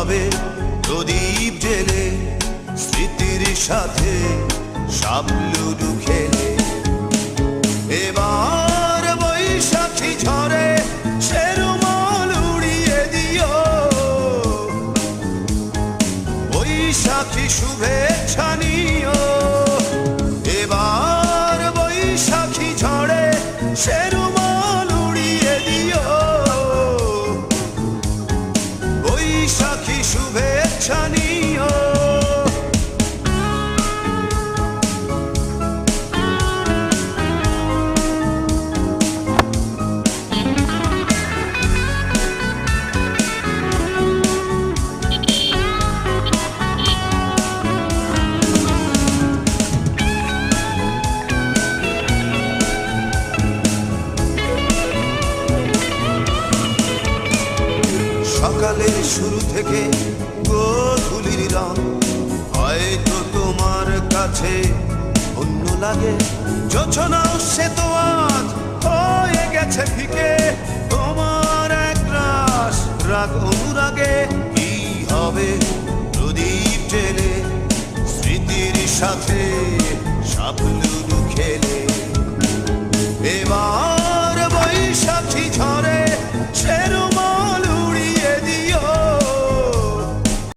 হবে প্রদীপ জেলে স্মৃতির সাথে সাবলুডু খেলে। এবার বৈশাখী ঝড়ে সে রুমাল উড়িয়ে দিও, বৈশাখী শুভেচ্ছা নিও। এবার বৈশাখী ঝড়ে সে রুমাল উড়িয়ে দিও, বৈশাখী শুভেচ্ছা নিও। সকালের শুরু থেকে গোধূলির রং হয়তো তোমার কাছে অন্য লাগে। যোছনাও সে তো আজ হয়ে গেছে ফিকে, তোমার এক রাস রাগ অনুরাগে। কি হবে প্রদীপ জেলে স্মৃতির সাথে